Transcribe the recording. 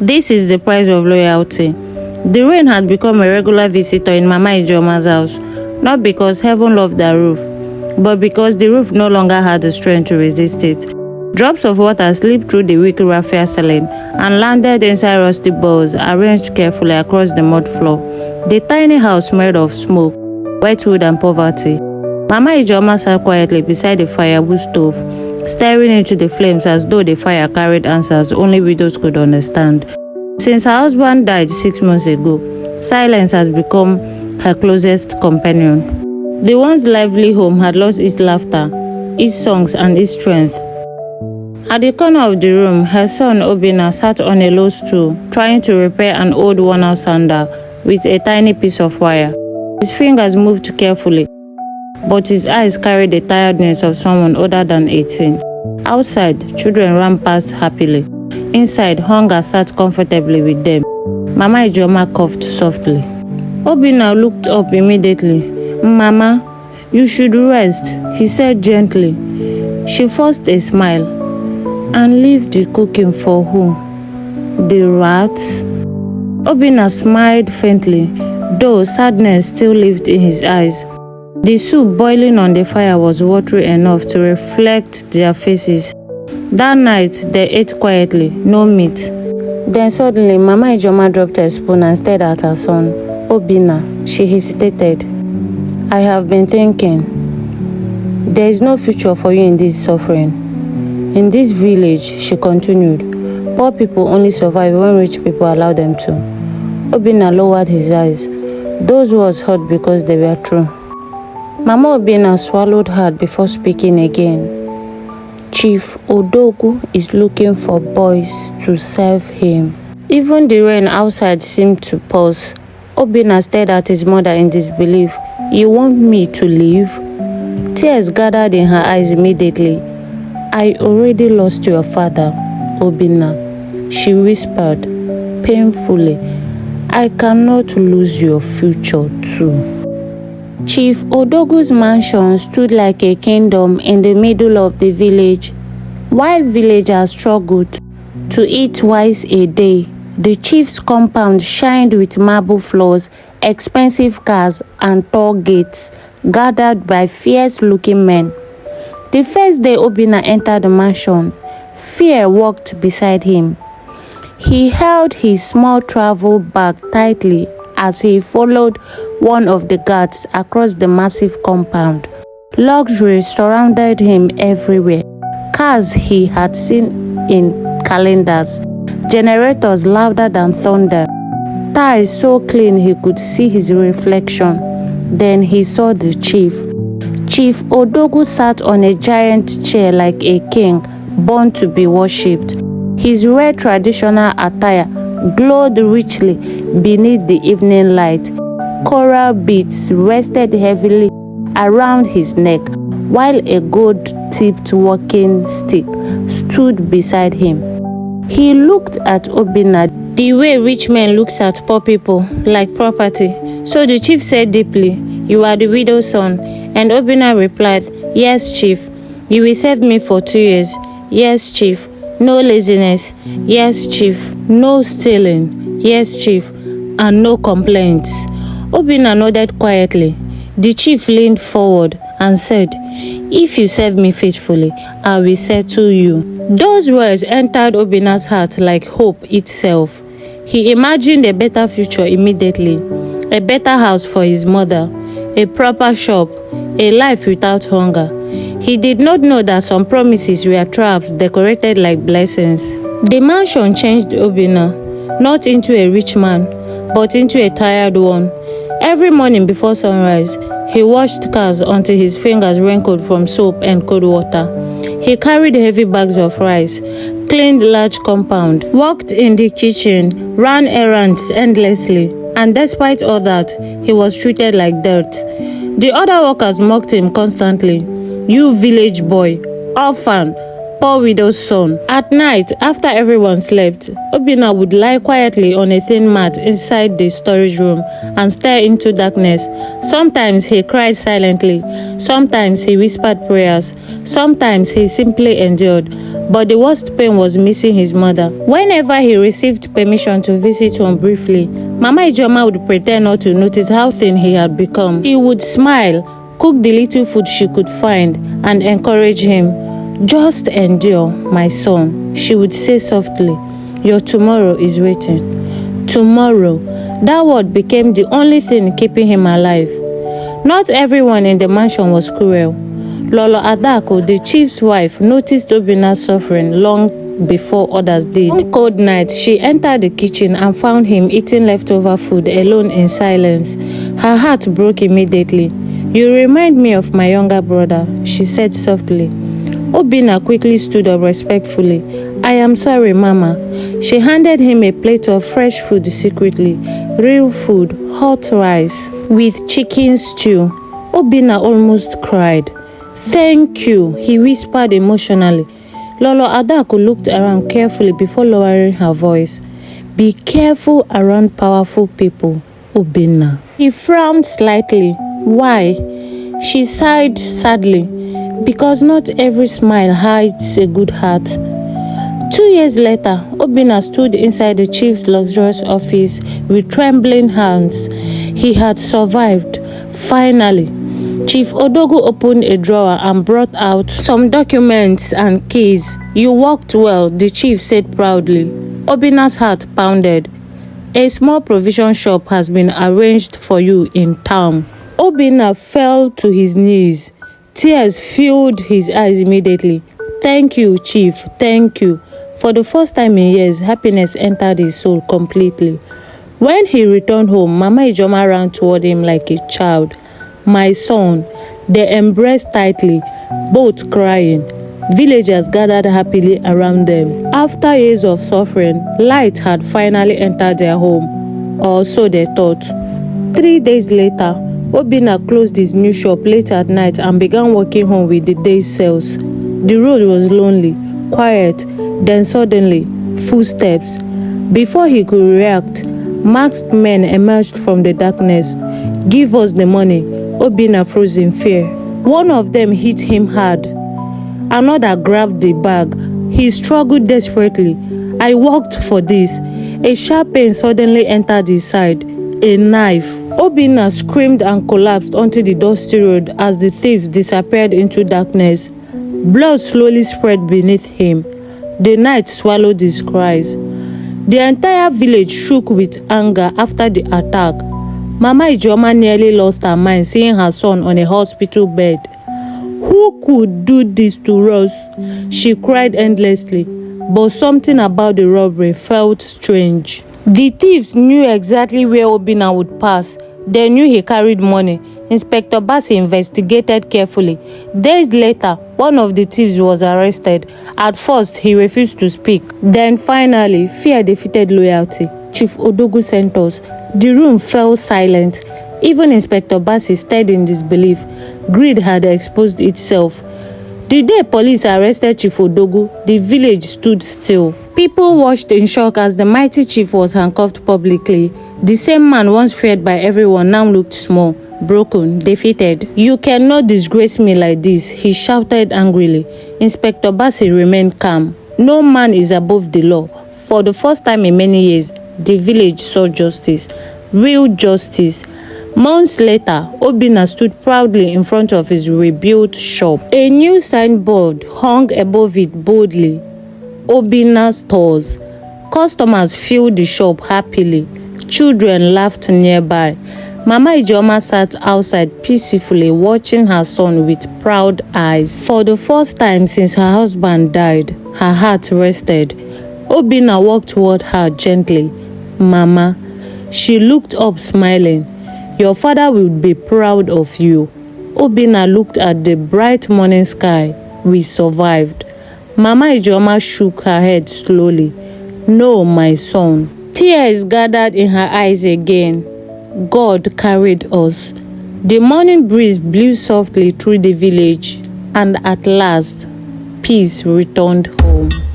This is the price of loyalty. The rain had become a regular visitor in Mama Ijeoma's house, not because heaven loved the roof, but because the roof no longer had the strength to resist it. Drops of water slipped through the weak raffia ceiling and landed inside rusty bowls arranged carefully across the mud floor. The tiny house smelled of smoke, wet wood and poverty. Mama Ijeoma sat quietly beside the firewood stove, staring into the flames as though the fire carried answers only widows could understand. Since her husband died 6 months ago, silence has become her closest companion. The once lively home had lost its laughter, its songs and its strength. At the corner of the room, her son Obinna sat on a low stool, trying to repair an old worn-out sander with a tiny piece of wire. His fingers moved carefully, but his eyes carried the tiredness of someone older than 18. Outside, children ran past happily. Inside, hunger sat comfortably with them. Mama Ijeoma coughed softly. Obinna looked up immediately. "Mama, you should rest," he said gently. She forced a smile. "And leave the cooking for who? The rats?" Obinna smiled faintly, though sadness still lived in his eyes. The soup boiling on the fire was watery enough to reflect their faces. That night, they ate quietly, no meat. Then suddenly, Mama Ijeoma dropped her spoon and stared at her son. "Obinna," she hesitated. "I have been thinking. There is no future for you in this suffering. In this village," she continued, "poor people only survive when rich people allow them to." Obinna lowered his eyes. Those words hurt because they were true. Mama Obinna swallowed hard before speaking again. "Chief Odogu is looking for boys to serve him." Even the rain outside seemed to pause. Obinna stared at his mother in disbelief. "You want me to leave?" Tears gathered in her eyes immediately. "I already lost your father, Obinna," she whispered painfully. "I cannot lose your future too." Chief Odogu's mansion stood like a kingdom in the middle of the village. While villagers struggled to eat twice a day, the chief's compound shined with marble floors, expensive cars, and tall gates, guarded by fierce-looking men. The first day Obinna entered the mansion, fear walked beside him. He held his small travel bag tightly as he followed one of the guards across the massive compound. Luxury surrounded him everywhere. Cars he had seen in calendars, generators louder than thunder, ties so clean he could see his reflection. Then he saw the chief. Chief Odogu sat on a giant chair like a king, born to be worshipped. His red traditional attire glowed richly beneath the evening light. Coral beads rested heavily around his neck, while a gold-tipped walking stick stood beside him. He looked at Obinna the way rich men look at poor people, like property. So the chief said deeply, "You are the widow's son." And Obinna replied, "Yes, chief. You will serve me for 2 years." "Yes, chief." "No laziness." "Yes, chief." "No stealing." "Yes, chief." "And no complaints." Obinna nodded quietly. The chief leaned forward and said, "If you serve me faithfully, I will settle you." Those words entered Obinna's heart like hope itself. He imagined a better future immediately, a better house for his mother, a proper shop, a life without hunger. He did not know that some promises were traps decorated like blessings. The mansion changed Obinna, not into a rich man, but into a tired one. Every morning before sunrise, he washed cars until his fingers wrinkled from soap and cold water. He carried heavy bags of rice, cleaned large compound, worked in the kitchen, ran errands endlessly, and despite all that, he was treated like dirt. The other workers mocked him constantly. "You village boy, orphan, poor widow's son. At night, after everyone slept, Obinna would lie quietly on a thin mat inside the storage room and stare into darkness. Sometimes he cried silently, sometimes he whispered prayers, sometimes he simply endured. But the worst pain was missing his mother. Whenever he received permission to visit home briefly, Mama Ijoma would pretend not to notice how thin he had become. She would smile, cook the little food she could find, and encourage him. "Just endure, my son," she would say softly. "Your tomorrow is waiting." Tomorrow. That word became the only thing keeping him alive. Not everyone in the mansion was cruel. Lolo Adako, the chief's wife, noticed Obinna's suffering long before others did. One cold night, she entered the kitchen and found him eating leftover food alone in silence. Her heart broke immediately. "You remind me of my younger brother," she said softly. Obinna quickly stood up respectfully. "I am sorry, Mama." She handed him a plate of fresh food secretly. Real food, hot rice with chicken stew. Obinna almost cried. "Thank you," he whispered emotionally. Lolo Adako looked around carefully before lowering her voice. "Be careful around powerful people, Obinna." He frowned slightly. "Why?" She sighed sadly. "Because not every smile hides a good heart." 2 years later, Obinna stood inside the chief's luxurious office with trembling hands. He had survived. Finally. Chief Odogu opened a drawer and brought out some documents and keys. "You worked well," the chief said proudly. Obinna's heart pounded. "A small provision shop has been arranged for you in town." Obinna fell to his knees. Tears filled his eyes immediately. "Thank you, Chief, thank you." For the first time in years, happiness entered his soul completely. When he returned home, Mama Ijoma ran toward him like a child. "My son." They embraced tightly, both crying. Villagers gathered happily around them. After years of suffering, light had finally entered their home, or so they thought. 3 days later, Obinna closed his new shop late at night and began walking home with the day's sales. The road was lonely, quiet, then suddenly, footsteps. Before he could react, masked men emerged from the darkness. "Give us the money." Obinna froze in fear. One of them hit him hard. Another grabbed the bag. He struggled desperately. "I worked for this." A sharp pain suddenly entered his side. A knife. Obinna screamed and collapsed onto the dusty road as the thieves disappeared into darkness. Blood slowly spread beneath him. The night swallowed his cries. The entire village shook with anger after the attack. Mama Ijoma nearly lost her mind seeing her son on a hospital bed. "Who could do this to us?" She cried endlessly, but something about the robbery felt strange. The thieves knew exactly where Obinna would pass. They knew he carried money. Inspector Bassi investigated carefully. Days later, one of the thieves was arrested. At first, he refused to speak. Then finally, fear defeated loyalty. Chief Odogu sent us. The room fell silent. Even Inspector Bassi stared in disbelief. Greed had exposed itself. The day police arrested Chief Odogu, the village stood still. People watched in shock as the mighty chief was handcuffed publicly. The same man once feared by everyone now looked small, broken, defeated. "You cannot disgrace me like this," he shouted angrily. Inspector Bassi remained calm. No man is above the law. For the first time in many years, the village saw justice. Real justice. Months later, Obinna stood proudly in front of his rebuilt shop. A new signboard hung above it boldly. Obinna's stores. Customers filled the shop happily. Children laughed nearby. Mama Ijoma sat outside peacefully watching her son with proud eyes. For the first time since her husband died, her heart rested. Obinna walked toward her gently. "Mama." She looked up smiling. "Your father will be proud of you." Obinna looked at the bright morning sky. "We survived." Mama Ijoma shook her head slowly. "No, my son." Tears gathered in her eyes again. God carried us. The morning breeze blew softly through the village, and at last, peace. peace returned home.